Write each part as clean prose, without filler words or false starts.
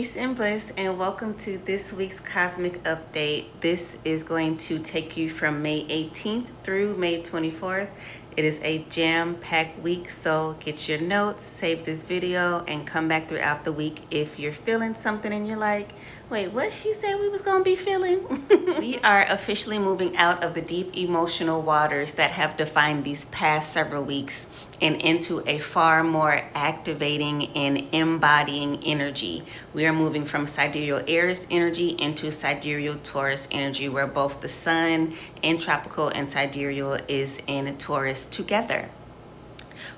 Peace and bliss, and welcome to this week's Cosmic Update. This is going to take you from May 18th through May 24th. It is a jam-packed week, so get your notes, save this video, and come back throughout the week if you're feeling something and you're like, wait, what she said we was going to be feeling? We are officially moving out of the deep emotional waters that have defined these past several weeks and into a far more activating and embodying energy. We are moving from sidereal Aries energy into sidereal Taurus energy, where both the sun in tropical and sidereal is in Taurus together.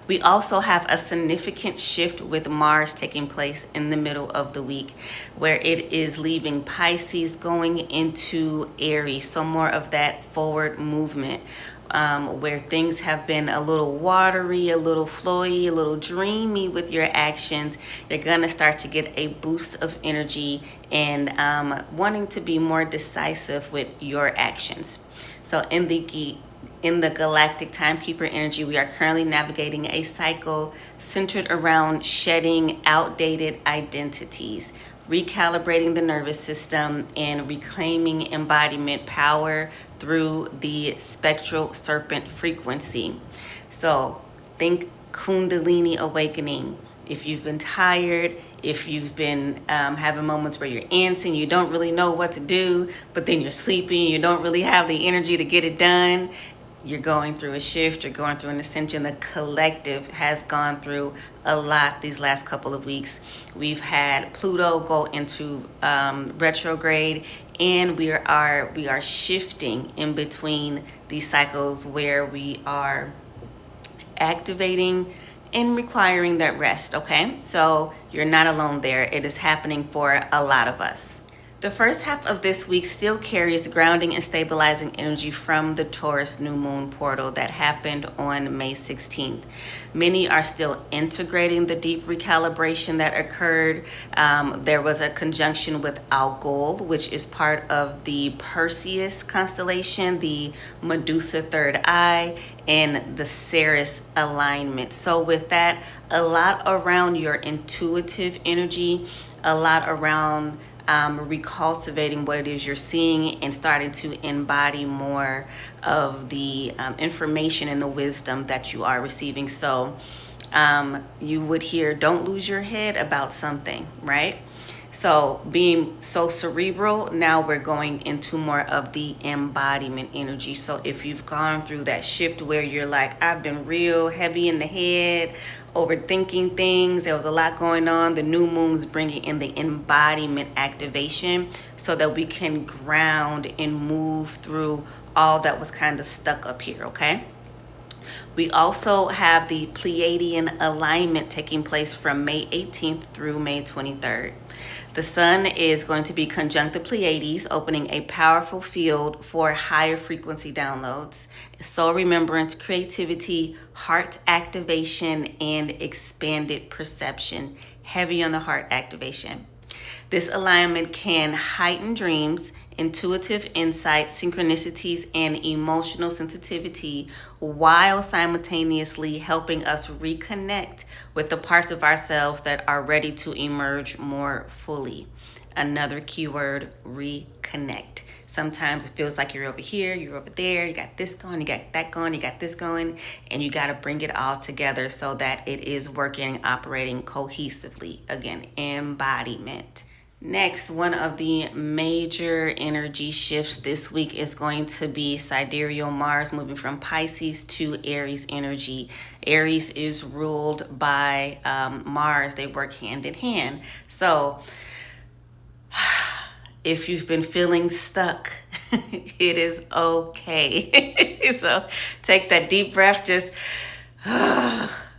We also have a significant shift with Mars taking place in the middle of the week, where it is leaving Pisces going into Aries. So more of that forward movement. Where things have been a little watery, a little flowy, a little dreamy with your actions, you're gonna start to get a boost of energy and wanting to be more decisive with your actions. So in the galactic timekeeper energy, we are currently navigating a cycle centered around shedding outdated identities, recalibrating the nervous system, and reclaiming embodiment power through the spectral serpent frequency. So think Kundalini awakening. If you've been tired, if you've been having moments where you're antsy, you don't really know what to do, but then you're sleeping, you don't really have the energy to get it done, you're going through a shift, you're going through an ascension. The collective has gone through a lot these last couple of weeks. We've had Pluto go into retrograde, and we are shifting in between these cycles where we are activating and requiring that rest, okay? So you're not alone there. It is happening for a lot of us. The first half of this week still carries the grounding and stabilizing energy from the Taurus new moon portal that happened on May 16th. Many are still integrating the deep recalibration that occurred. There was a conjunction with Algol, which is part of the Perseus constellation, the Medusa third eye, and the Ceres alignment. So with that, a lot around your intuitive energy, a lot around recultivating what it is you're seeing and starting to embody more of the information and the wisdom that you are receiving. So you would hear, don't lose your head about something, right? So being so cerebral, now we're going into more of the embodiment energy. So if you've gone through that shift where you're like, I've been real heavy in the head, overthinking things, there was a lot going on, the new moon's bringing in the embodiment activation so that we can ground and move through all that was kind of stuck up here, okay? We also have the Pleiadian alignment taking place from May 18th through May 23rd. The sun is going to be conjunct the Pleiades, opening a powerful field for higher frequency downloads, soul remembrance, creativity, heart activation, and expanded perception. Heavy on the heart activation. This alignment can heighten dreams, intuitive insight, synchronicities, and emotional sensitivity, while simultaneously helping us reconnect with the parts of ourselves that are ready to emerge more fully. Another keyword, reconnect. Sometimes it feels like you're over here, you're over there, you got this going, you got that going, you got this going, and you got to bring it all together so that it is working, operating cohesively. Again, embodiment. Next, one of the major energy shifts this week is going to be sidereal Mars moving from Pisces to Aries energy. Aries is ruled by Mars. They work hand in hand. So if you've been feeling stuck, it is okay. So take that deep breath, just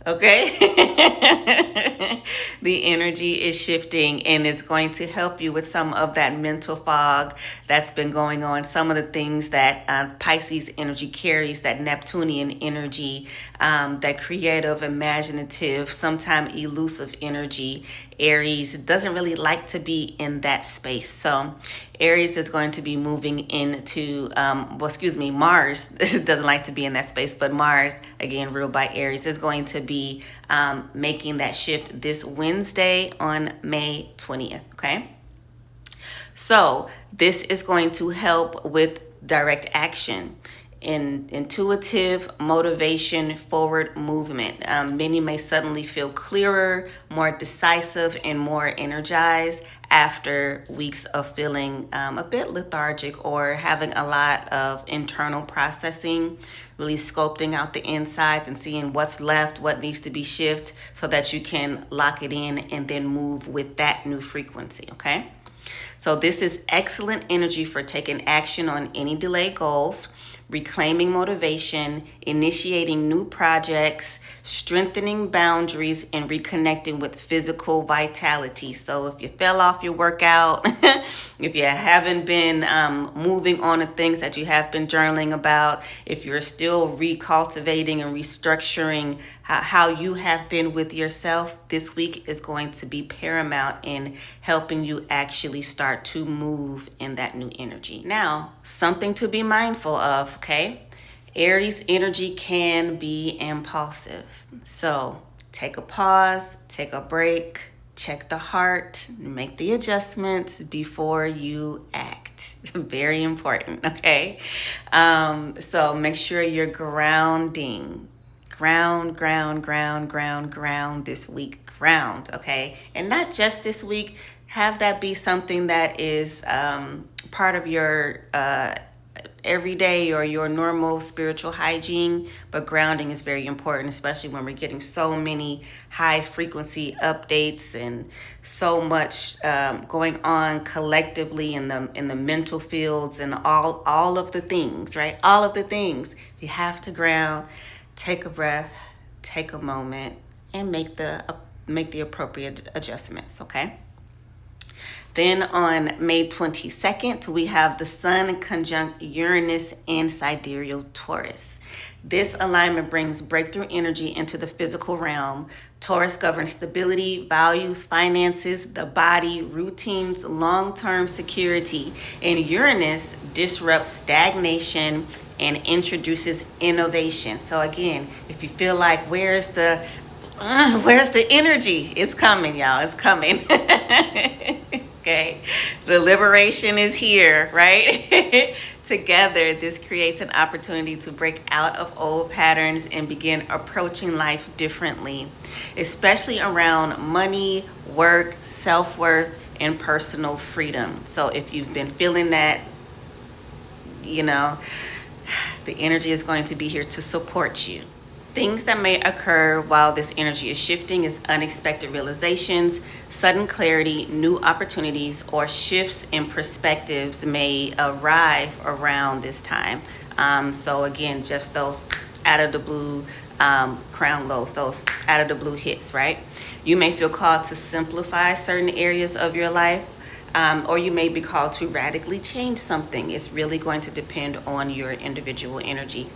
okay? The energy is shifting, and it's going to help you with some of that mental fog that's been going on, some of the things that Pisces energy carries, that Neptunian energy, that creative, imaginative, sometimes elusive energy. Aries doesn't really like to be in that space. So Aries is going to be moving into, Mars doesn't like to be in that space, but Mars, again, ruled by Aries, is going to be making that shift this Wednesday on May 20th, okay? So this is going to help with direct action, intuitive motivation, forward movement. Many may suddenly feel clearer, more decisive, and more energized after weeks of feeling a bit lethargic or having a lot of internal processing, really sculpting out the insides and seeing what's left, what needs to be shifted so that you can lock it in and then move with that new frequency, okay? So this is excellent energy for taking action on any delayed goals, reclaiming motivation, initiating new projects, strengthening boundaries, and reconnecting with physical vitality. So if you fell off your workout, if you haven't been moving on to things that you have been journaling about, if you're still recultivating and restructuring how you have been with yourself, this week is going to be paramount in helping you actually start to move in that new energy. Now, something to be mindful of, okay? Aries energy can be impulsive. So take a pause, take a break, check the heart, make the adjustments before you act. Very important, okay? So make sure you're grounding. Ground this week. Ground, okay? And not just this week. Have that be something that is part of your everyday or your normal spiritual hygiene, but grounding is very important, especially when we're getting so many high frequency updates and so much going on collectively in the mental fields and all of the things, right? All of the things. You have to ground. Take a breath, take a moment, and make the appropriate adjustments, okay? Then on May 22nd, we have the Sun conjunct Uranus in sidereal Taurus. This alignment brings breakthrough energy into the physical realm. Taurus governs stability, values, finances, the body, routines, long-term security. And Uranus disrupts stagnation and introduces innovation. So again, if you feel like where's the energy? It's coming, y'all. It's coming. Okay, the liberation is here, right? Together, this creates an opportunity to break out of old patterns and begin approaching life differently, especially around money, work, self-worth, and personal freedom. So if you've been feeling that, the energy is going to be here to support you. Things that may occur while this energy is shifting is unexpected realizations, sudden clarity, new opportunities, or shifts in perspectives may arrive around this time. So again, just those out of the blue crown lows, those out of the blue hits, right? You may feel called to simplify certain areas of your life, or you may be called to radically change something. It's really going to depend on your individual energy.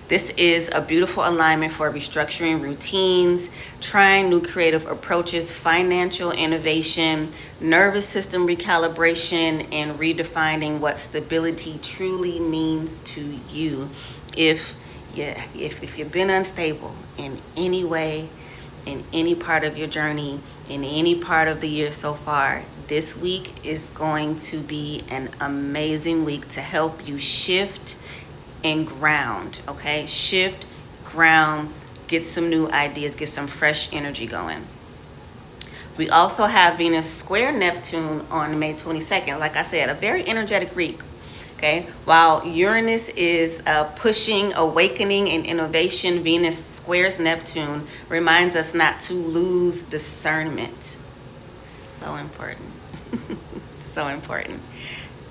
This is a beautiful alignment for restructuring routines, trying new creative approaches, financial innovation, nervous system recalibration, and redefining what stability truly means to you. If you've been unstable in any way, in any part of your journey, in any part of the year so far, this week is going to be an amazing week to help you shift and ground, okay? Shift, ground, get some new ideas, get some fresh energy going. We also have Venus square Neptune on May 22nd. Like I said, a very energetic week, okay? While Uranus is pushing awakening and innovation, Venus squares Neptune reminds us not to lose discernment. So important. So important.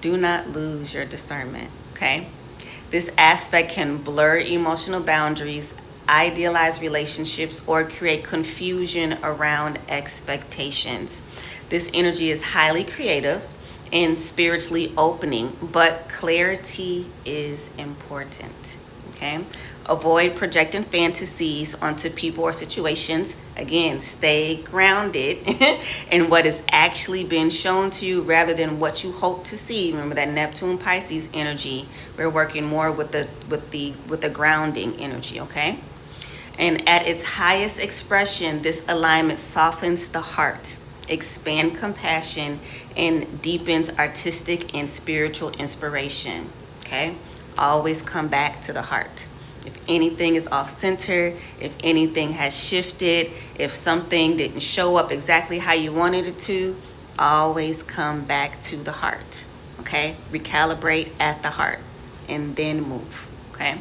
Do not lose your discernment, okay? This aspect can blur emotional boundaries, idealize relationships, or create confusion around expectations. This energy is highly creative and spiritually opening, but clarity is important, okay? Avoid projecting fantasies onto people or situations. Again, stay grounded in what is actually being shown to you rather than what you hope to see. Remember that Neptune Pisces energy. We're working more with the grounding energy, okay? And at its highest expression, this alignment softens the heart, expands compassion, and deepens artistic and spiritual inspiration. Okay? Always come back to the heart. If anything is off center, if anything has shifted, if something didn't show up exactly how you wanted it to, always come back to the heart. Okay? Recalibrate at the heart and then move. Okay?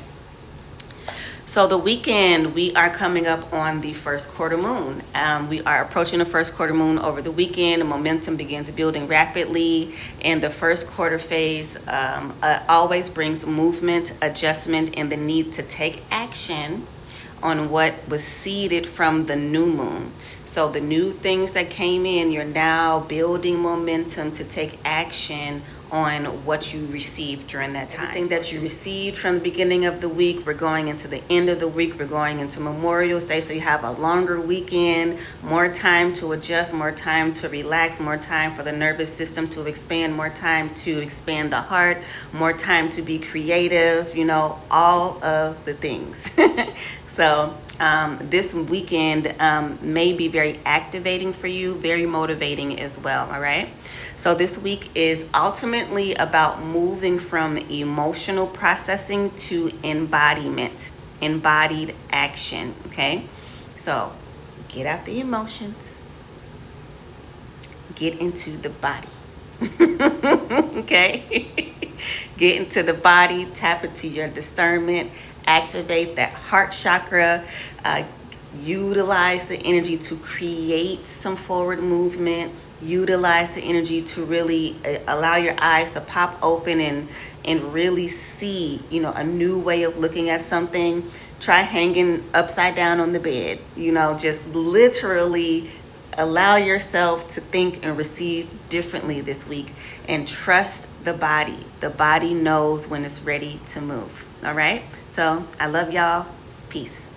So the weekend, we are coming up on the first quarter moon. We are approaching the first quarter moon over the weekend. The momentum begins building rapidly. And the first quarter phase always brings movement, adjustment, and the need to take action on what was seeded from the new moon. So the new things that came in, you're now building momentum to take action on what you received during that time. Everything that you received from the beginning of the week, we're going into the end of the week, we're going into Memorial Day, so you have a longer weekend, more time to adjust, more time to relax, more time for the nervous system to expand, more time to expand the heart, more time to be creative, all of the things. So this weekend may be very activating for you, very motivating as well, all right? So this week is ultimately about moving from emotional processing to embodiment, embodied action, okay? So get out the emotions, get into the body, okay? Get into the body, tap into your discernment, activate that heart chakra, utilize the energy to create some forward movement, utilize the energy to really allow your eyes to pop open and really see, a new way of looking at something. Try hanging upside down on the bed, just literally allow yourself to think and receive differently this week, and trust the body. The body knows when it's ready to move. All right. So I love y'all. Peace.